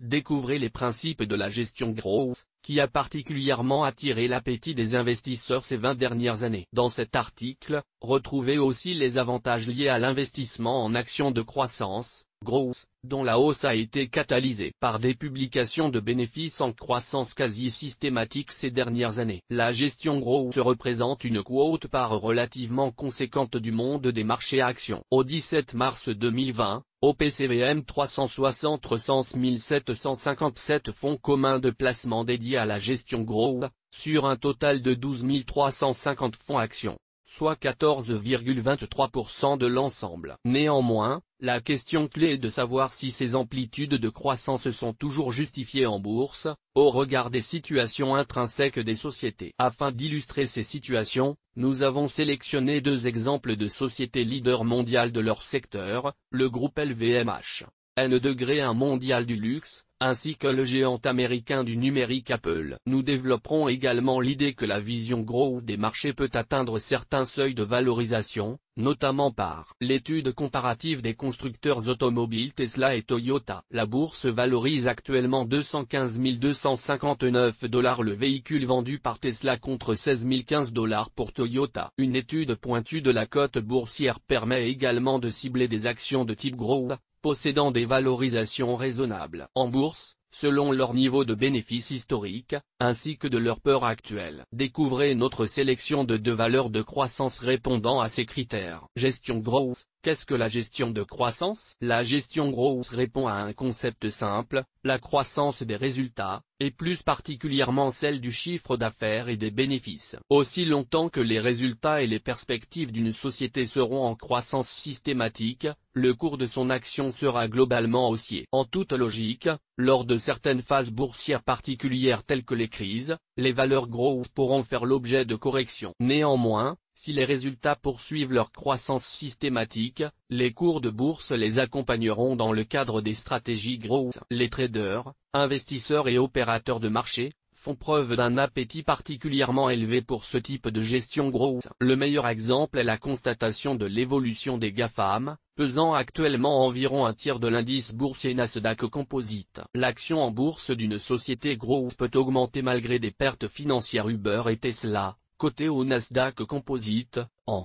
découvrez les principes de la gestion growth, qui a particulièrement attiré l'appétit des investisseurs ces 20 dernières années. Dans cet article, retrouvez aussi les avantages liés à l'investissement en actions de croissance, growth, dont la hausse a été catalysée par des publications de bénéfices en croissance quasi systématique ces dernières années. La gestion growth représente une quote-part relativement conséquente du monde des marchés actions. Au 17 mars 2020, au PCVM 360 recense 1757 fonds communs de placement dédiés à la gestion growth, sur un total de 12 350 fonds actions, soit 14,23% de l'ensemble. Néanmoins, la question clé est de savoir si ces amplitudes de croissance sont toujours justifiées en bourse, au regard des situations intrinsèques des sociétés. Afin d'illustrer ces situations, nous avons sélectionné deux exemples de sociétés leaders mondiales de leur secteur, le groupe LVMH, N-1 mondial du luxe, ainsi que le géant américain du numérique Apple. Nous développerons également l'idée que la vision growth des marchés peut atteindre certains seuils de valorisation, notamment par l'étude comparative des constructeurs automobiles Tesla et Toyota. La bourse valorise actuellement 215 259 $ le véhicule vendu par Tesla contre 16 015 $ pour Toyota. Une étude pointue de la cote boursière permet également de cibler des actions de type growth, possédant des valorisations raisonnables en bourse, selon leur niveau de bénéfice historique, ainsi que de leur peur actuelle. Découvrez notre sélection de deux valeurs de croissance répondant à ces critères. Gestion growth. Qu'est-ce que la gestion de croissance? La gestion growth répond à un concept simple, la croissance des résultats, et plus particulièrement celle du chiffre d'affaires et des bénéfices. Aussi longtemps que les résultats et les perspectives d'une société seront en croissance systématique, le cours de son action sera globalement haussier. En toute logique, lors de certaines phases boursières particulières telles que les crises, les valeurs growth pourront faire l'objet de corrections. Néanmoins, si les résultats poursuivent leur croissance systématique, les cours de bourse les accompagneront dans le cadre des stratégies growth. Les traders, investisseurs et opérateurs de marché, font preuve d'un appétit particulièrement élevé pour ce type de gestion growth. Le meilleur exemple est la constatation de l'évolution des GAFAM, pesant actuellement environ un tiers de l'indice boursier Nasdaq Composite. L'action en bourse d'une société growth peut augmenter malgré des pertes financières. Uber et Tesla, cotés au Nasdaq Composite,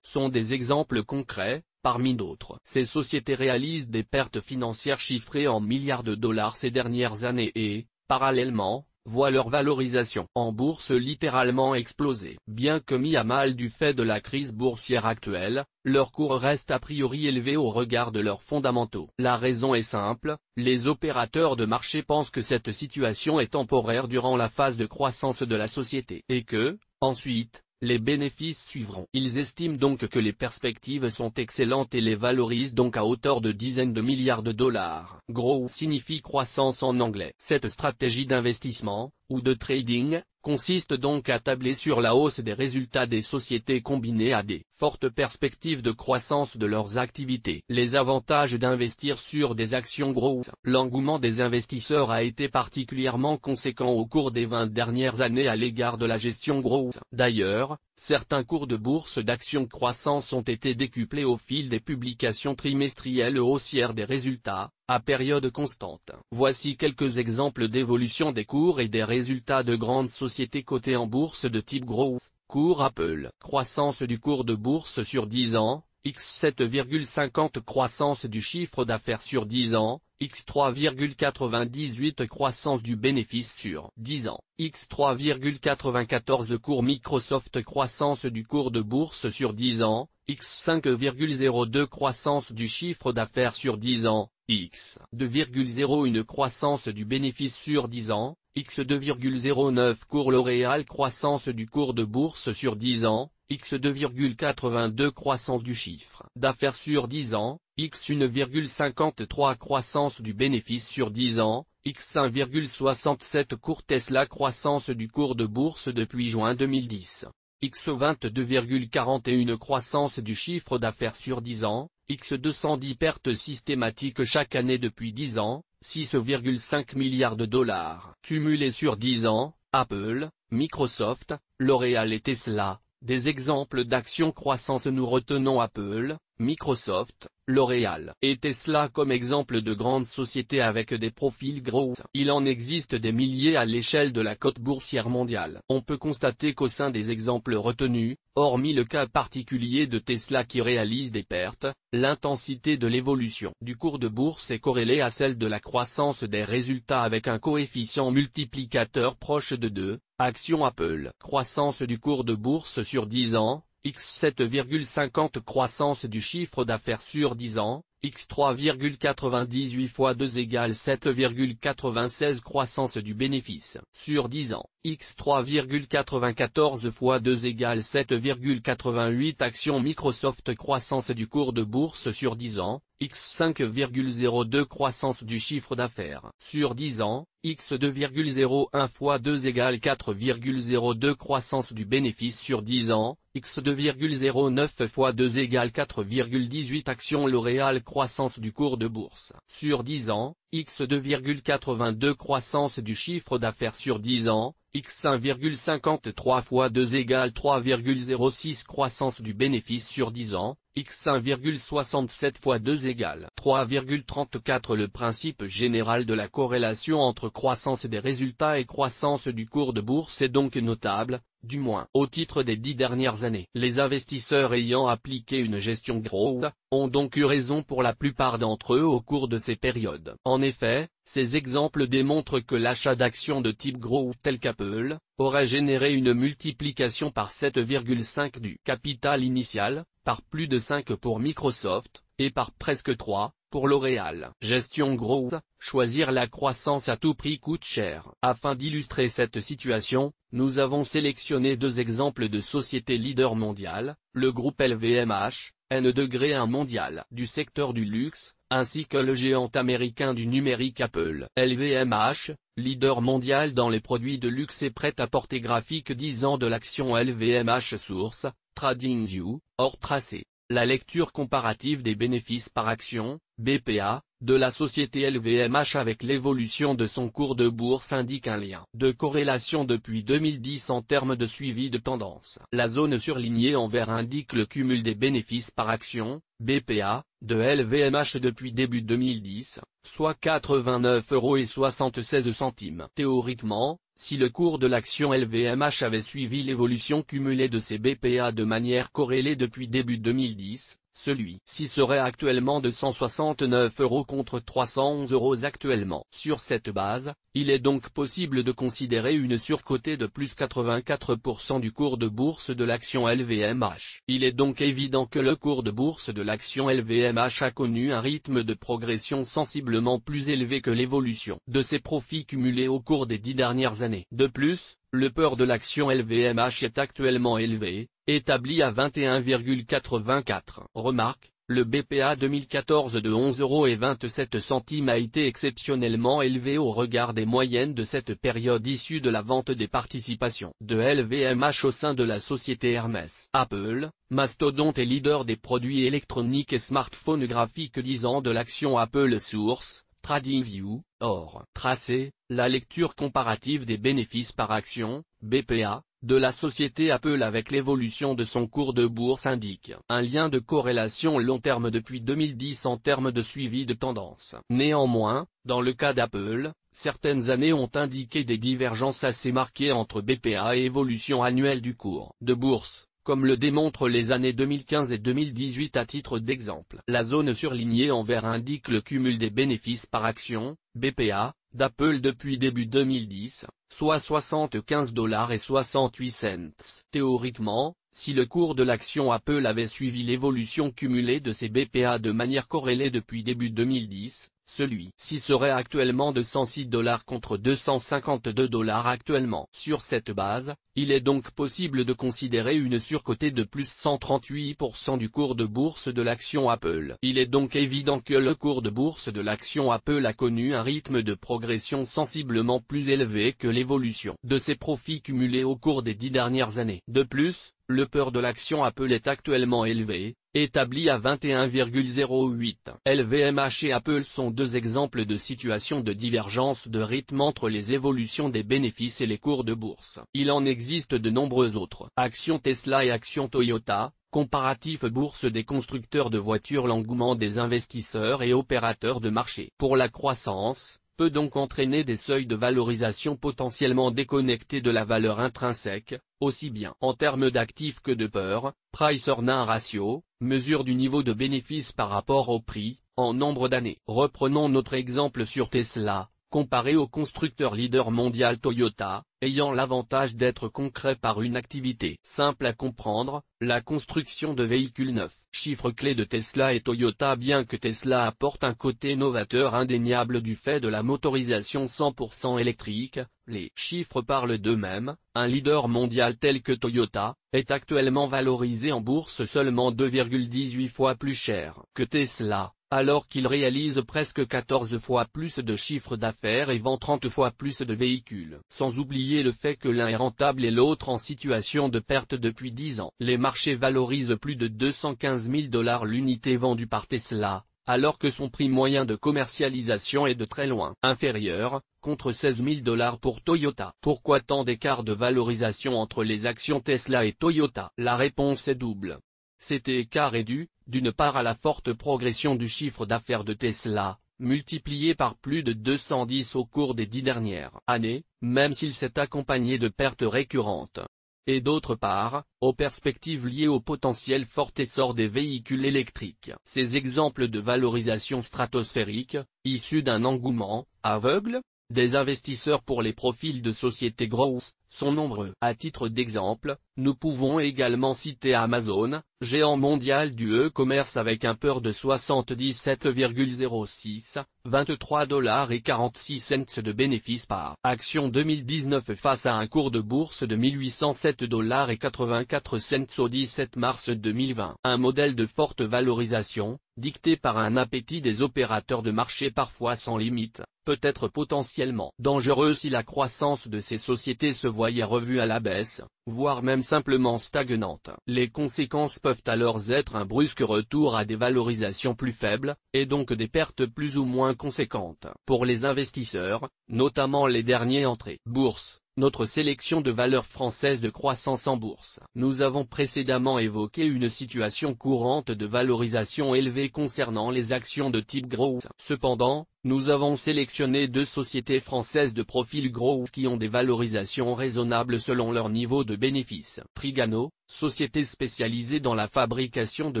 sont des exemples concrets, parmi d'autres. Ces sociétés réalisent des pertes financières chiffrées en milliards de dollars ces dernières années et, parallèlement, voient leur valorisation en bourse littéralement exploser. Bien que mis à mal du fait de la crise boursière actuelle, leur cours reste a priori élevé au regard de leurs fondamentaux. La raison est simple, les opérateurs de marché pensent que cette situation est temporaire durant la phase de croissance de la société, et que, ensuite, les bénéfices suivront. Ils estiment donc que les perspectives sont excellentes et les valorisent donc à hauteur de dizaines de milliards de dollars. Growth signifie croissance en anglais. Cette stratégie d'investissement, ou de trading, consiste donc à tabler sur la hausse des résultats des sociétés combinée à des fortes perspectives de croissance de leurs activités. Les avantages d'investir sur des actions growth. L'engouement des investisseurs a été particulièrement conséquent au cours des 20 dernières années à l'égard de la gestion growth. D'ailleurs, certains cours de bourse d'actions croissance ont été décuplés au fil des publications trimestrielles haussières des résultats, à période constante. Voici quelques exemples d'évolution des cours et des résultats de grandes sociétés cotées en bourse de type growth. Cours Apple. Croissance du cours de bourse sur 10 ans, x 7,50. Croissance du chiffre d'affaires sur 10 ans, x 3,98. Croissance du bénéfice sur 10 ans, x 3,94. Cours Microsoft. Croissance du cours de bourse sur 10 ans, x 5,02. Croissance du chiffre d'affaires sur 10 ans, x 2,01. Croissance du bénéfice sur 10 ans, x 2,09. Cours L'Oréal. Croissance du cours de bourse sur 10 ans, x 2,82. Croissance du chiffre d'affaires sur 10 ans, x 1,53. Croissance du bénéfice sur 10 ans, x 1,67. Cours Tesla. Croissance du cours de bourse depuis juin 2010, x 22,41. Croissance du chiffre d'affaires sur 10 ans, x 210. Pertes systématiques chaque année depuis 10 ans, 6,5 milliards de dollars. Cumulés sur 10 ans, Apple, Microsoft, L'Oréal et Tesla. Des exemples d'actions croissance. Nous retenons Apple, Microsoft, L'Oréal et Tesla comme exemple de grandes sociétés avec des profils gros. Il en existe des milliers à l'échelle de la cote boursière mondiale. On peut constater qu'au sein des exemples retenus, hormis le cas particulier de Tesla qui réalise des pertes, l'intensité de l'évolution du cours de bourse est corrélée à celle de la croissance des résultats avec un coefficient multiplicateur proche de 2. Action Apple. Croissance du cours de bourse sur 10 ans, x 7,50 croissance du chiffre d'affaires sur 10 ans, x 3,98 fois 2 égale 7,96 croissance du bénéfice sur 10 ans, x 3,94 fois 2 égale 7,88 action Microsoft croissance du cours de bourse sur 10 ans, x 5,02 croissance du chiffre d'affaires sur 10 ans, x 2,01 fois 2 égale 4,02 croissance du bénéfice sur 10 ans, x 2,09 fois 2 égale 4,18 action L'Oréal croissance du cours de bourse sur 10 ans, x 2,82 croissance du chiffre d'affaires sur 10 ans, x 1,53 fois 2 égale 3,06 croissance du bénéfice sur 10 ans, x 1,67 fois 2 égale 3,34 Le principe général de la corrélation entre croissance des résultats et croissance du cours de bourse est donc notable, du moins au titre des 10 dernières années. Les investisseurs ayant appliqué une gestion growth ont donc eu raison pour la plupart d'entre eux au cours de ces périodes. En effet, ces exemples démontrent que l'achat d'actions de type growth tel qu'Apple aurait généré une multiplication par 7,5 du capital initial, par plus de 5 pour Microsoft, et par presque 3 pour L'Oréal. Gestion growth, choisir la croissance à tout prix coûte cher. Afin d'illustrer cette situation, nous avons sélectionné deux exemples de sociétés leaders mondiales, le groupe LVMH, N-1 mondial du secteur du luxe, ainsi que le géant américain du numérique Apple. LVMH, leader mondial dans les produits de luxe et prêt-à-porter graphique 10 ans de l'action LVMH Source, TradingView, hors tracé. La lecture comparative des bénéfices par action, BPA, de la société LVMH avec l'évolution de son cours de bourse indique un lien de corrélation depuis 2010 en termes de suivi de tendance. La zone surlignée en vert indique le cumul des bénéfices par action, BPA, de LVMH depuis début 2010, soit 89,76 €. Théoriquement, si le cours de l'action LVMH avait suivi l'évolution cumulée de ses BPA de manière corrélée depuis début 2010, celui-ci serait actuellement de 169 € contre 311 € actuellement. Sur cette base, il est donc possible de considérer une surcotée de plus 84% du cours de bourse de l'action LVMH. Il est donc évident que le cours de bourse de l'action LVMH a connu un rythme de progression sensiblement plus élevé que l'évolution de ses profits cumulés au cours des 10 dernières années. De plus, le peur de l'action LVMH est actuellement élevé, établi à 21,84. Remarque, le BPA 2014 de 11,27 € a été exceptionnellement élevé au regard des moyennes de cette période issue de la vente des participations de LVMH au sein de la société Hermès. Apple, mastodonte et leader des produits électroniques et smartphones graphiques 10 ans de l'action Apple Source, TradingView, hors tracé, la lecture comparative des bénéfices par action, BPA, de la société Apple avec l'évolution de son cours de bourse indique un lien de corrélation long terme depuis 2010 en termes de suivi de tendance. Néanmoins, dans le cas d'Apple, certaines années ont indiqué des divergences assez marquées entre BPA et évolution annuelle du cours de bourse, comme le démontrent les années 2015 et 2018 à titre d'exemple. La zone surlignée en vert indique le cumul des bénéfices par action, BPA, d'Apple depuis début 2010, soit 75,68 $. Théoriquement, si le cours de l'action Apple avait suivi l'évolution cumulée de ses BPA de manière corrélée depuis début 2010, celui-ci serait actuellement de 106 $ contre 252 $ actuellement. Sur cette base, il est donc possible de considérer une surcotée de plus 138% du cours de bourse de l'action Apple. Il est donc évident que le cours de bourse de l'action Apple a connu un rythme de progression sensiblement plus élevé que l'évolution de ses profits cumulés au cours des 10 dernières années. De plus, le peur de l'action Apple est actuellement élevé, établi à 21,08. LVMH et Apple sont deux exemples de situations de divergence de rythme entre les évolutions des bénéfices et les cours de bourse. Il en existe de nombreux autres. Actions Tesla et actions Toyota, comparatif bourse des constructeurs de voitures. L'engouement des investisseurs et opérateurs de marché pour la croissance peut donc entraîner des seuils de valorisation potentiellement déconnectés de la valeur intrinsèque, aussi bien en termes d'actifs que de peur. Price-earnings ratio, mesure du niveau de bénéfice par rapport au prix, en nombre d'années. Reprenons notre exemple sur Tesla, comparé au constructeur leader mondial Toyota, ayant l'avantage d'être concret par une activité simple à comprendre, la construction de véhicules neufs. Chiffres clés de Tesla et Toyota. Bien que Tesla apporte un côté novateur indéniable du fait de la motorisation 100% électrique, les chiffres parlent d'eux-mêmes. Un leader mondial tel que Toyota est actuellement valorisé en bourse seulement 2,18 fois plus cher que Tesla, alors qu'il réalise presque 14 fois plus de chiffre d'affaires et vend 30 fois plus de véhicules. Sans oublier le fait que l'un est rentable et l'autre en situation de perte depuis 10 ans. Les marchés valorisent plus de 215 000 $ l'unité vendue par Tesla, alors que son prix moyen de commercialisation est de très loin inférieur, contre 16 000 $ pour Toyota. Pourquoi tant d'écart de valorisation entre les actions Tesla et Toyota? La réponse est double. Cet écart est dû, d'une part à la forte progression du chiffre d'affaires de Tesla, multiplié par plus de 210 au cours des 10 dernières années, même s'il s'est accompagné de pertes récurrentes. Et d'autre part, aux perspectives liées au potentiel fort essor des véhicules électriques. Ces exemples de valorisation stratosphérique, issus d'un engouement aveugle des investisseurs pour les profils de sociétés grosses, sont nombreux. À titre d'exemple, nous pouvons également citer Amazon, géant mondial du e-commerce avec un PER de 77,06, 23,46 $ de bénéfices par action 2019 face à un cours de bourse de 1807,84 $ au 17 mars 2020. Un modèle de forte valorisation, dicté par un appétit des opérateurs de marché parfois sans limite, peut être potentiellement dangereux si la croissance de ces sociétés se voyait revue à la baisse, voire même simplement stagnante. Les conséquences peuvent alors être un brusque retour à des valorisations plus faibles, et donc des pertes plus ou moins conséquentes. Pour les investisseurs, notamment les derniers entrés. Bourse. Notre sélection de valeurs françaises de croissance en bourse. Nous avons précédemment évoqué une situation courante de valorisation élevée concernant les actions de type growth. Cependant, nous avons sélectionné deux sociétés françaises de profil growth qui ont des valorisations raisonnables selon leur niveau de bénéfice. Trigano, société spécialisée dans la fabrication de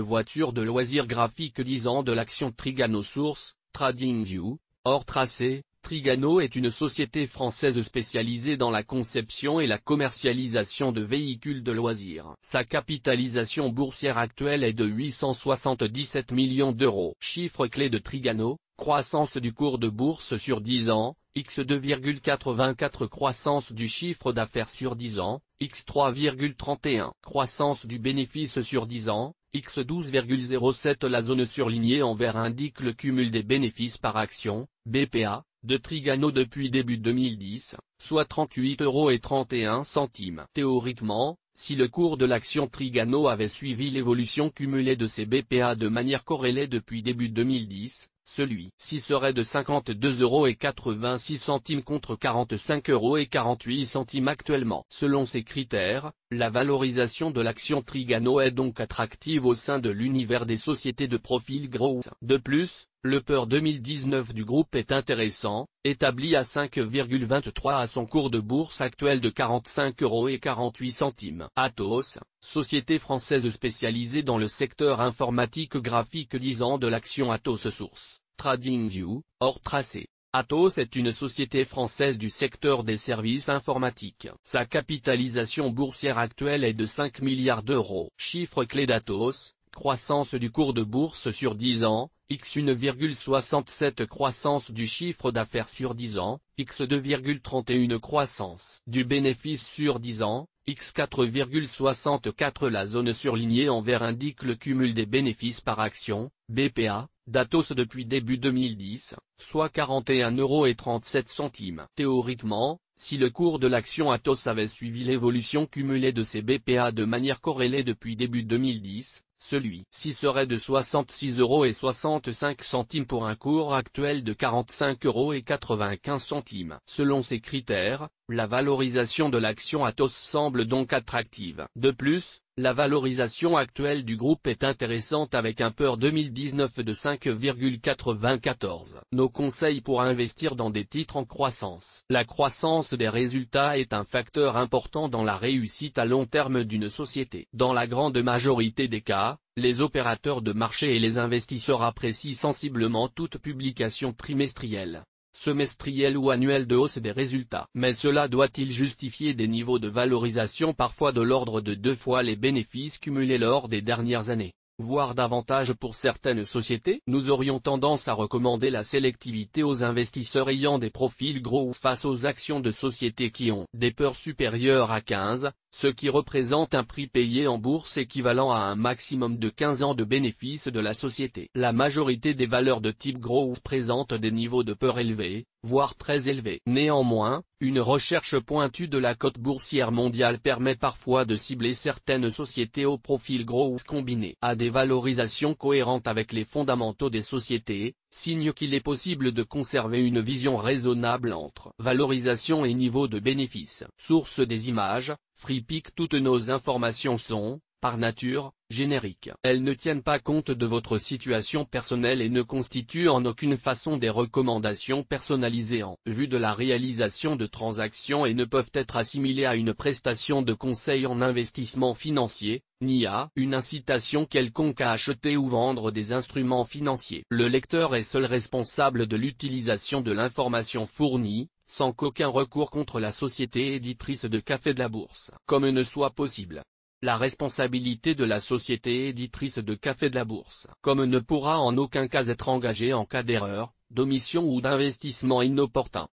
voitures de loisirs graphiques. 10 ans de l'action Trigano Source, TradingView, hors tracé. Trigano est une société française spécialisée dans la conception et la commercialisation de véhicules de loisirs. Sa capitalisation boursière actuelle est de 877 millions €. Chiffre clé de Trigano, croissance du cours de bourse sur 10 ans, x 2,84, croissance du chiffre d'affaires sur 10 ans, x 3,31, croissance du bénéfice sur 10 ans, x 12,07. La zone surlignée en vert indique le cumul des bénéfices par action, BPA, de Trigano depuis début 2010, soit 38,31 €. Théoriquement, si le cours de l'action Trigano avait suivi l'évolution cumulée de ses BPA de manière corrélée depuis début 2010, celui-ci serait de 52,86 € contre 45,48 € actuellement. Selon ces critères, la valorisation de l'action Trigano est donc attractive au sein de l'univers des sociétés de profil growth. De plus, le PER 2019 du groupe est intéressant, établi à 5,23 à son cours de bourse actuel de 45,48 €. Atos, société française spécialisée dans le secteur informatique graphique. 10 ans de l'action Atos Source, TradingView, hors tracé. Atos est une société française du secteur des services informatiques. Sa capitalisation boursière actuelle est de 5 milliards €. Chiffre clé d'Atos, croissance du cours de bourse sur 10 ans, x 1,67, croissance du chiffre d'affaires sur 10 ans, x 2,31, croissance du bénéfice sur 10 ans, x 4,64. La zone surlignée en vert indique le cumul des bénéfices par action, BPA, d'Atos depuis début 2010, soit 41,37 €. Théoriquement, Si le cours de l'action Atos avait suivi l'évolution cumulée de ces BPA de manière corrélée depuis début 2010, celui-ci serait de 66,65 € pour un cours actuel de 45,95 €. Selon ces critères, la valorisation de l'action Atos semble donc attractive. De plus, la valorisation actuelle du groupe est intéressante avec un PER 2019 de 5,94. Nos conseils pour investir dans des titres en croissance. La croissance des résultats est un facteur important dans la réussite à long terme d'une société. Dans la grande majorité des cas, les opérateurs de marché et les investisseurs apprécient sensiblement toute publication trimestrielle, semestrielle ou annuelle de hausse des résultats. Mais cela doit-il justifier des niveaux de valorisation parfois de l'ordre de 2 fois les bénéfices cumulés lors des dernières années, voire davantage pour certaines sociétés? Nous aurions tendance à recommander la sélectivité aux investisseurs ayant des profils gros face aux actions de sociétés qui ont des PER supérieurs à 15, ce qui représente un prix payé en bourse équivalent à un maximum de 15 ans de bénéfices de la société. La majorité des valeurs de type gros présentent des niveaux de PER élevés, voire très élevés. Néanmoins, une recherche pointue de la cote boursière mondiale permet parfois de cibler certaines sociétés au profil gros combiné à des valorisations cohérentes avec les fondamentaux des sociétés, signe qu'il est possible de conserver une vision raisonnable entre valorisation et niveau de bénéfice. Source des images, FreePic. Toutes nos informations sont, par nature, génériques. Elles ne tiennent pas compte de votre situation personnelle et ne constituent en aucune façon des recommandations personnalisées en vue de la réalisation de transactions et ne peuvent être assimilées à une prestation de conseil en investissement financier, ni à une incitation quelconque à acheter ou vendre des instruments financiers. Le lecteur est seul responsable de l'utilisation de l'information fournie, sans qu'aucun recours contre la société éditrice de Café de la Bourse, comme ne soit possible. La responsabilité de la société éditrice de Café de la Bourse, comme ne pourra en aucun cas être engagée en cas d'erreur, d'omission ou d'investissement inopportun.